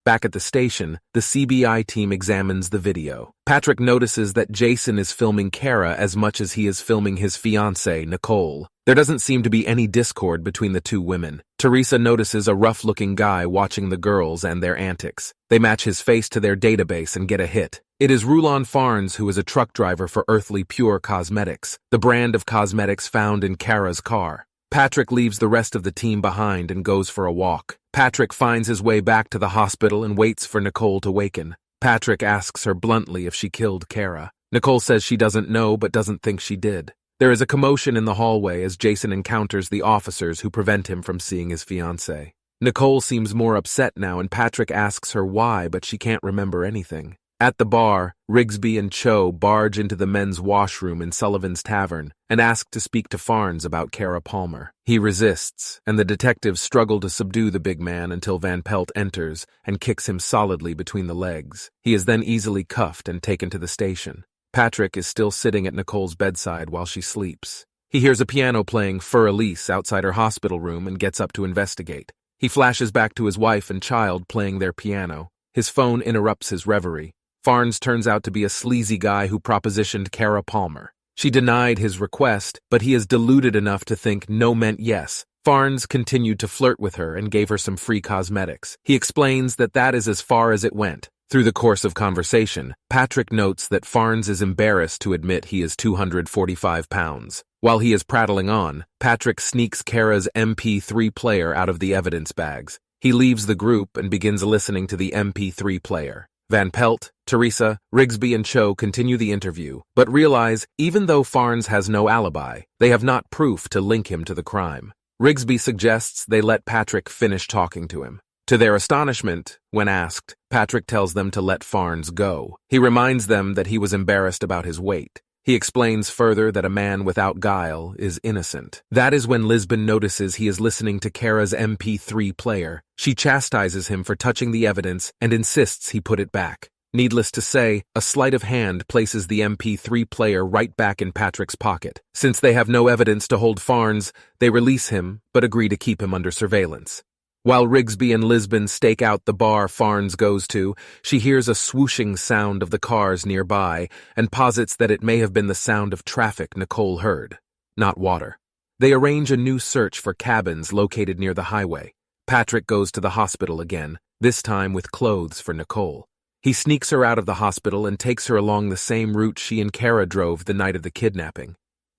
Back at the station, the CBI team examines the video. Patrick notices that Jason is filming Kara as much as he is filming his fiancée, Nicole. There doesn't seem to be any discord between the two women. Teresa notices a rough-looking guy watching the girls and their antics. They match his face to their database and get a hit. It is Rulon Farnes, who is a truck driver for Earthly Pure Cosmetics, the brand of cosmetics found in Kara's car. Patrick leaves the rest of the team behind and goes for a walk. Patrick finds his way back to the hospital and waits for Nicole to waken. Patrick asks her bluntly if she killed Kara. Nicole says she doesn't know but doesn't think she did. There is a commotion in the hallway as Jason encounters the officers who prevent him from seeing his fiancée. Nicole seems more upset now and Patrick asks her why, but she can't remember anything. At the bar, Rigsby and Cho barge into the men's washroom in Sullivan's Tavern and ask to speak to Farnes about Kara Palmer. He resists, and the detectives struggle to subdue the big man until Van Pelt enters and kicks him solidly between the legs. He is then easily cuffed and taken to the station. Patrick is still sitting at Nicole's bedside while she sleeps. He hears a piano playing Fur Elise outside her hospital room and gets up to investigate. He flashes back to his wife and child playing their piano. His phone interrupts his reverie. Farnes turns out to be a sleazy guy who propositioned Kara Palmer. She denied his request, but he is deluded enough to think no meant yes. Farnes continued to flirt with her and gave her some free cosmetics. He explains that that is as far as it went. Through the course of conversation, Patrick notes that Farnes is embarrassed to admit he is 245 pounds. While he is prattling on, Patrick sneaks Kara's MP3 player out of the evidence bags. He leaves the group and begins listening to the MP3 player. Van Pelt, Teresa, Rigsby, and Cho continue the interview, but realize even though Farnes has no alibi, they have not proof to link him to the crime. Rigsby suggests they let Patrick finish talking to him. To their astonishment, when asked, Patrick tells them to let Farnes go. He reminds them that he was embarrassed about his weight. He explains further that a man without guile is innocent. That is when Lisbon notices he is listening to Kara's MP3 player. She chastises him for touching the evidence and insists he put it back. Needless to say, a sleight of hand places the MP3 player right back in Patrick's pocket. Since they have no evidence to hold Farnes, they release him but agree to keep him under surveillance. While Rigsby and Lisbon stake out the bar Farnes goes to, she hears a swooshing sound of the cars nearby and posits that it may have been the sound of traffic Nicole heard, not water. They arrange a new search for cabins located near the highway. Patrick goes to the hospital again, this time with clothes for Nicole. He sneaks her out of the hospital and takes her along the same route she and Kara drove the night of the kidnapping.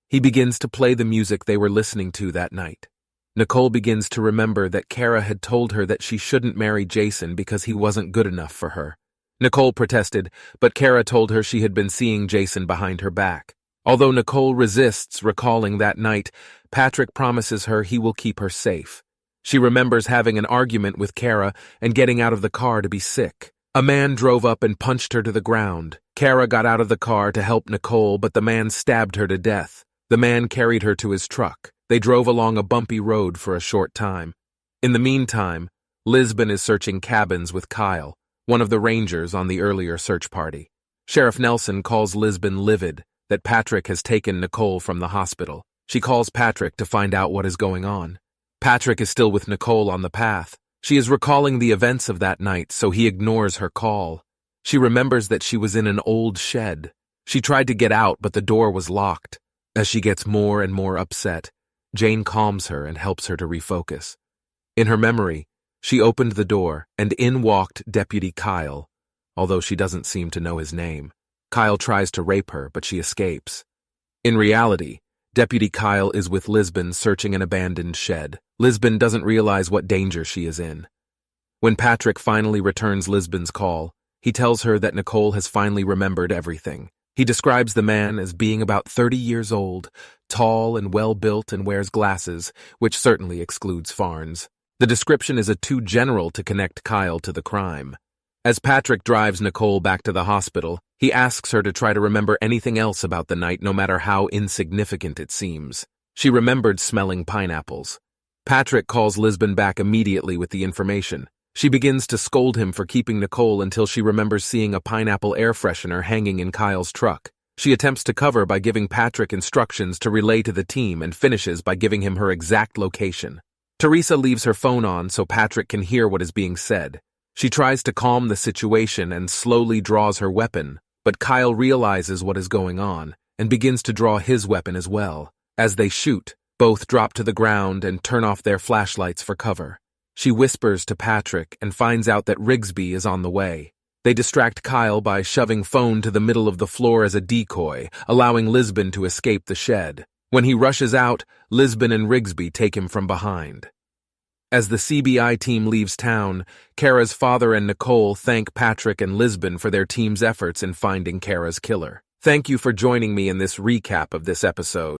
He begins to play the music they were listening to that night. Nicole begins to remember that Kara had told her that she shouldn't marry Jason because he wasn't good enough for her. Nicole protested, but Kara told her she had been seeing Jason behind her back. Although Nicole resists recalling that night, Patrick promises her he will keep her safe. She remembers having an argument with Kara and getting out of the car to be sick. A man drove up and punched her to the ground. Kara got out of the car to help Nicole, but the man stabbed her to death. The man carried her to his truck. They drove along a bumpy road for a short time. In the meantime, Lisbon is searching cabins with Kyle, one of the rangers on the earlier search party. Sheriff Nelson calls Lisbon livid that Patrick has taken Nicole from the hospital. She calls Patrick to find out what is going on. Patrick is still with Nicole on the path. She is recalling the events of that night, so he ignores her call. She remembers that she was in an old shed. She tried to get out, but the door was locked. As she gets more and more upset, Jane calms her and helps her to refocus. In her memory, she opened the door, and in walked Deputy Kyle, although she doesn't seem to know his name. Kyle tries to rape her, but she escapes. In reality, Deputy Kyle is with Lisbon searching an abandoned shed. Lisbon doesn't realize what danger she is in. When Patrick finally returns Lisbon's call, he tells her that Nicole has finally remembered everything. He describes the man as being about 30 years old, tall and well-built and wears glasses, which certainly excludes Farnes. The description is too general to connect Kyle to the crime. As Patrick drives Nicole back to the hospital, he asks her to try to remember anything else about the night, no matter how insignificant it seems. She remembered smelling pineapples. Patrick calls Lisbon back immediately with the information. She begins to scold him for keeping Nicole until she remembers seeing a pineapple air freshener hanging in Kyle's truck. She attempts to cover by giving Patrick instructions to relay to the team and finishes by giving him her exact location. Teresa leaves her phone on so Patrick can hear what is being said. She tries to calm the situation and slowly draws her weapon, but Kyle realizes what is going on and begins to draw his weapon as well. As they shoot, both drop to the ground and turn off their flashlights for cover. She whispers to Patrick and finds out that Rigsby is on the way. They distract Kyle by shoving phone to the middle of the floor as a decoy, allowing Lisbon to escape the shed. When he rushes out, Lisbon and Rigsby take him from behind. As the CBI team leaves town, Kara's father and Nicole thank Patrick and Lisbon for their team's efforts in finding Kara's killer. Thank you for joining me in this recap of this episode.